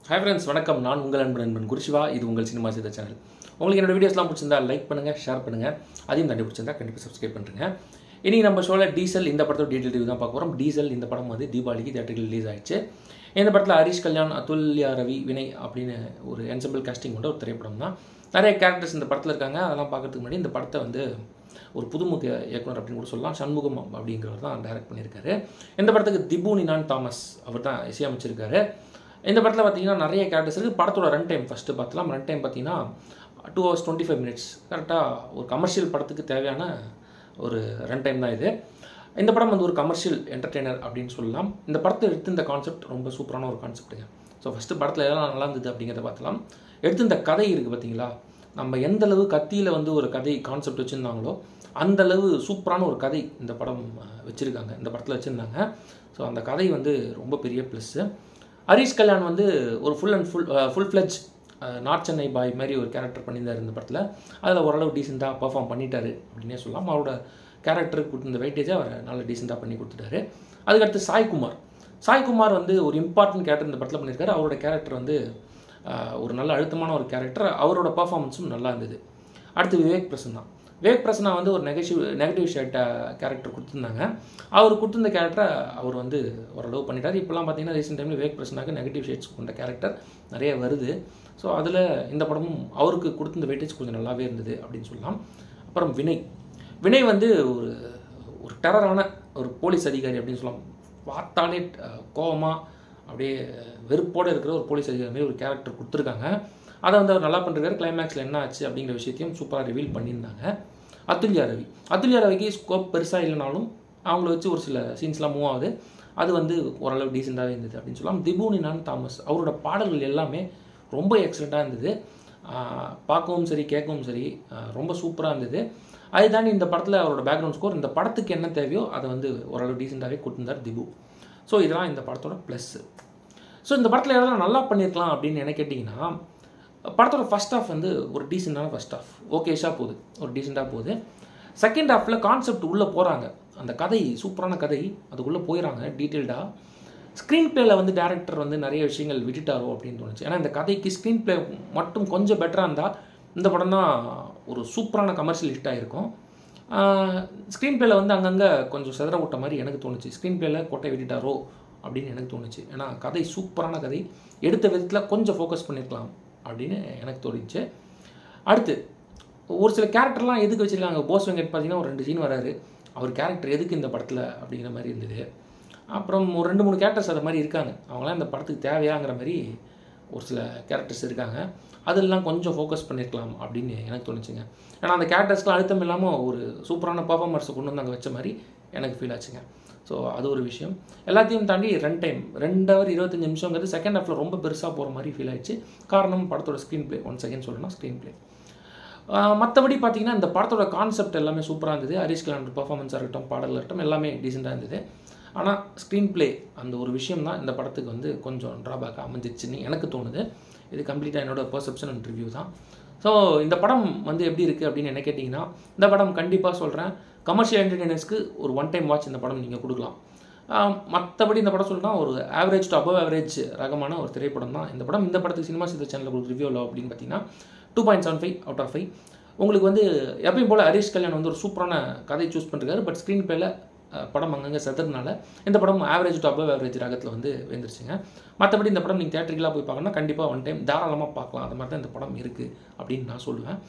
Hi friends, வணக்கம். நான் உங்கள் நண்பன் குருசிவா. இது உங்கள் சினிமா செய்த சேனல். உங்களுக்கு என்னோட வீடியோஸ்லாம் பிடிச்சிருந்தா லைக் பண்ணுங்கள், ஷேர் பண்ணுங்கள். அதையும் தாண்டி பிடிச்சிருந்தா கண்டிப்பாக சப்ஸ்கிரைப் பண்ணுறேங்க. இன்றைக்கி நம்ம ஷோவில் டீசல் இந்த படத்தோட டீட்டெயில் ரிவ்யூ தான் பார்க்க போகிறோம். டீசல் இந்த படம் வந்து தீபாவளிக்கு தியேட்டருக்கு ரிலீஸ் ஆயிடுச்சு. இந்த படத்தில் ஹரிஷ் கல்யாண், அதுல்யா ரவி, வினய் அப்படின்னு ஒரு என்செம்பிள் காஸ்டிங் கொண்ட ஒரு திரைப்படம் தான். நிறைய கேரக்டர்ஸ் இந்த படத்தில் இருக்காங்க. அதெல்லாம் பார்க்கறதுக்கு முன்னாடி இந்த படத்தை வந்து ஒரு புதுமுக இயக்குனர் அப்படின்னு கூட சொல்லலாம். சண்முகம் அப்படிங்கிறவர் தான் டைரக்ட் பண்ணியிருக்காரு. இந்த படத்துக்கு திபு நினான் தாமஸ் அவர் தான் இசையமைச்சிருக்காரு. இந்த படத்தில் பார்த்தீங்கன்னா நிறைய கேரக்டர்ஸ் இருக்குது. படத்தோட ரன் டைம் ஃபஸ்ட்டு பார்த்துலாம். ரன் டைம் பார்த்தீங்கன்னா 2 hours 25 minutes. கரெக்டாக ஒரு கமர்ஷியல் படத்துக்கு தேவையான ஒரு ரன் டைம் தான் இது. இந்த படம் வந்து ஒரு கமர்ஷியல் என்டர்டெய்னர் அப்படின்னு சொல்லலாம். இந்த படத்தை எடுத்து இந்த கான்செப்ட் ரொம்ப சூப்பரான ஒரு கான்செப்ட்டுங்க. ஸோ ஃபஸ்ட்டு படத்தில் எதெல்லாம் நல்லா இருந்தது அப்படிங்கிறத பார்த்தலாம். எடுத்து இந்த கதை இருக்குது பார்த்தீங்களா, நம்ம எந்தளவு கத்தியில் வந்து ஒரு கதை கான்செப்ட் வச்சுருந்தாங்களோ அந்தளவு சூப்பரான ஒரு கதை இந்த படம் வச்சுருக்காங்க, இந்த படத்தில் வச்சுருந்தாங்க. ஸோ அந்த கதை வந்து ரொம்ப பெரிய ப்ளஸ்ஸு. ஹரிஷ் கல்யாண் வந்து ஒரு ஃபுல் ஃப்ளெஜ் நார்த் சென்னை பாய் மாதிரி ஒரு கேரக்டர் பண்ணியிருந்தார் இந்த படத்தில். அதில் ஓரளவு டீசெண்டாக பர்ஃபார்ம் பண்ணிட்டார் அப்படின்னே சொல்லலாம். அவரோட கேரக்டருக்கு கொடுத்த வெயிட்டேஜை அவர் நல்லா டீசெண்டாக பண்ணி கொடுத்துட்டாரு. அதுக்கடுத்து சாய்குமார் வந்து ஒரு இம்பார்ட்டன்ட் கேரக்டர் இந்த படத்தில் பண்ணியிருக்காரு. அவரோட கேரக்டர் வந்து ஒரு நல்ல அழுத்தமான ஒரு கேரக்டர். அவரோட பர்ஃபார்மன்ஸும் நல்லா இருந்தது. அடுத்து விவேக் பிரசன்னா வந்து ஒரு நெகட்டிவ் ஷேட் கேரக்டர் கொடுத்துருந்தாங்க. அவர் கொடுத்துருந்த கேரக்டரை அவர் வந்து ஓரளவு பண்ணிட்டார். இப்போலாம் பார்த்தீங்கன்னா ரீசெண்ட் டைமில் விவேக் பிரசன்னாக்கு நெகட்டிவ் ஷேட்ஸ் கொண்ட கேரக்டர் நிறைய வருது. ஸோ அதில் இந்த படமும் அவருக்கு கொடுத்துருந்த வெயிட்டேஜ் கொஞ்சம் நல்லாவே இருந்தது அப்படின்னு சொல்லலாம். அப்புறம் வினய் வந்து ஒரு டெரரான ஒரு போலீஸ் அதிகாரி அப்படின்னு சொல்லலாம். பார்த்தாலே கோபமாக அப்படியே வெறுப்போடு இருக்கிற ஒரு போலீஸ் அதிகாரி மாதிரி ஒரு கேரக்டர் கொடுத்துருக்காங்க. அதை வந்து அவர் நல்லா பண்ணிருக்காரு. கிளைமேக்ஸில் என்ன ஆச்சு அப்படிங்கிற விஷயத்தையும் சூப்பராக ரிவீல் பண்ணியிருந்தாங்க. அதுல்யா ரவிக்கு ஸ்கோப் பெருசாக இல்லைனாலும் அவங்கள வச்சு ஒரு சில சீன்ஸ்லாம் மூவ் ஆகுது. அது வந்து ஓரளவு டீசெண்டாகவே இருந்தது அப்படின்னு சொல்லலாம். திபு நினான் தாமஸ் அவரோட பாடல்கள் எல்லாமே ரொம்ப எக்ஸலண்ட்டாக இருந்தது. பார்க்கவும் சரி கேட்கவும் சரி ரொம்ப சூப்பராக இருந்தது. அதை தாண்டி இந்த படத்தில் அவரோட பேக்ரவுண்ட் ஸ்கோர் இந்த படத்துக்கு என்ன தேவையோ அதை வந்து ஓரளவு டீசெண்டாகவே கொடுத்துருந்தார் திபு. ஸோ இதெல்லாம் இந்த படத்தோட ப்ளஸ்ஸு. ஸோ இந்த படத்தில் எதெல்லாம் நல்லா பண்ணியிருக்கலாம் அப்படின்னு என்ன கேட்டிங்கன்னா, படத்தோட ஃபஸ்ட் ஹாஃப் வந்து ஒரு டீசெண்டான ஃபஸ்ட் ஹாஃப் ஓகேஷாக போகுது, ஒரு டீசெண்டாக போகுது. செகண்ட் ஹாஃபில் கான்செப்ட் உள்ளே போகிறாங்க. அந்த கதை சூப்பரான கதை, அதுக்குள்ளே போயிடறாங்க டீட்டெயில்டாக. ஸ்க்ரீன் பிளேயில் வந்து டேரக்டர் வந்து நிறைய விஷயங்கள் விட்டுட்டாரோ அப்படின்னு தோணுச்சு. ஏன்னா இந்த கதைக்கு ஸ்க்ரீன் பிளே மட்டும் கொஞ்சம் பெட்டராக இருந்தால் இந்த படம் தான் ஒரு சூப்பரான கமர்ஷியல் ஹிட் ஆகிருக்கும். ஸ்க்ரீன் பிளேயில் வந்து அங்கங்கே கொஞ்சம் செதற விட்ட மாதிரி எனக்கு தோணுச்சு. ஸ்க்ரீன் பிளேயில் கொட்டை விட்டுட்டாரோ அப்படின்னு எனக்கு தோணுச்சு. ஏன்னா கதை சூப்பரான கதை, எடுத்த விதத்தில் கொஞ்சம் ஃபோக்கஸ் பண்ணியிருக்கலாம் அப்படின்னு எனக்கு தோணுச்சு. அடுத்து ஒரு சில கேரக்டர்லாம் எதுக்கு வச்சுருக்காங்க. போஸ் வெங்கட் பார்த்தீங்கன்னா ஒரு 2 சீன் வராரு. அவர் கேரக்டர் எதுக்கு இந்த படத்தில் அப்படிங்கிற மாதிரி இருந்தது. அப்புறம் ஒரு 2-3 கேரக்டர்ஸ் அது மாதிரி இருக்காங்க. அவங்களாம் இந்த படத்துக்கு தேவையாங்கிற மாதிரி ஒரு சில கேரக்டர்ஸ் இருக்காங்க. அதெல்லாம் கொஞ்சம் ஃபோக்கஸ் பண்ணியிருக்கலாம் அப்படின்னு எனக்கு தோணுச்சுங்க. ஏன்னா அந்த கேரக்டர்ஸ்லாம் அழுத்தம் இல்லாமல் ஒரு சூப்பரான பர்ஃபார்மன்ஸை கொண்டு வந்து அங்கே வச்ச மாதிரி எனக்கு ஃபீல் ஆச்சுங்க. ஸோ அது ஒரு விஷயம். எல்லாத்தையும் தாண்டி ரன் டைம் 2 hour 25 நிமிஷங்கிறது செகண்ட் ஹாஃபில் ரொம்ப பெருசாக போகிற மாதிரி ஃபீல் ஆயிடுச்சு. காரணம் படத்தோட ஸ்க்ரீன் பிளே. ஒன் செகண்ட் சொல்லணும், ஸ்க்ரீன் பிளே. மற்றபடி பார்த்தீங்கன்னா இந்த படத்தோட கான்செப்ட் எல்லாமே சூப்பராக இருந்தது. ஹரிஷ் கல்யாண் பர்ஃபார்மன்ஸாக இருக்கட்டும், பாடல்கள் இருக்கட்டும், எல்லாமே டீசெண்டாக இருந்தது. ஆனால் ஸ்க்ரீன் பிளே அந்த ஒரு விஷயம் தான் இந்த படத்துக்கு வந்து கொஞ்சம் ட்ராபேக் அமைஞ்சிருச்சுன்னு எனக்கு தோணுது. இது கம்ப்ளீட்டாக என்னோடய பெர்செப்ஷன் அண்ட் ரிவ்யூ தான். ஸோ இந்த படம் வந்து எப்படி இருக்குது அப்படின்னு என்ன கேட்டிங்கன்னா, இந்த படம் கண்டிப்பாக சொல்கிறேன் கமர்ஷியல் என்டர்டெய்னர்ஸ்க்கு ஒரு ஒன் டைம் வாட்ச் இந்த படம் நீங்கள் கொடுக்கலாம். மற்றபடி இந்த படம் சொல்லலாம் ஒரு ஆவரேஜ் டு அபவ் ஆவரேஜ் ரகமான ஒரு திரைப்படம் தான் இந்த படம். இந்த படத்துக்கு சினிமா செய்த சேனலில் கொடுக்குற ரிவ்யூவில் அப்படின்னு பார்த்தீங்கன்னா 2.75 out of 5. உங்களுக்கு வந்து எப்பயும் போல் ஹரிஷ் கல்யாண் வந்து ஒரு சூப்பரான கதை சூஸ் பண்ணிருக்காரு. பட் ஸ்க்ரீன் பிளேயில் படம் அங்கங்கே செத்துறதுனால இந்த படம் ஆவரேஜ் டு அபவ் ஆவரேஜ் ரகத்தில் வந்து வந்துருச்சுங்க. மற்றபடி இந்த படம் நீங்கள் தியேட்டருக்கெலாம் போய் பார்க்கணும்னா கண்டிப்பாக ஒன் டைம் தாராளமாக பார்க்கலாம். அது மாதிரி தான் இந்த படம் இருக்குது அப்படின்னு நான் சொல்லுவேன்.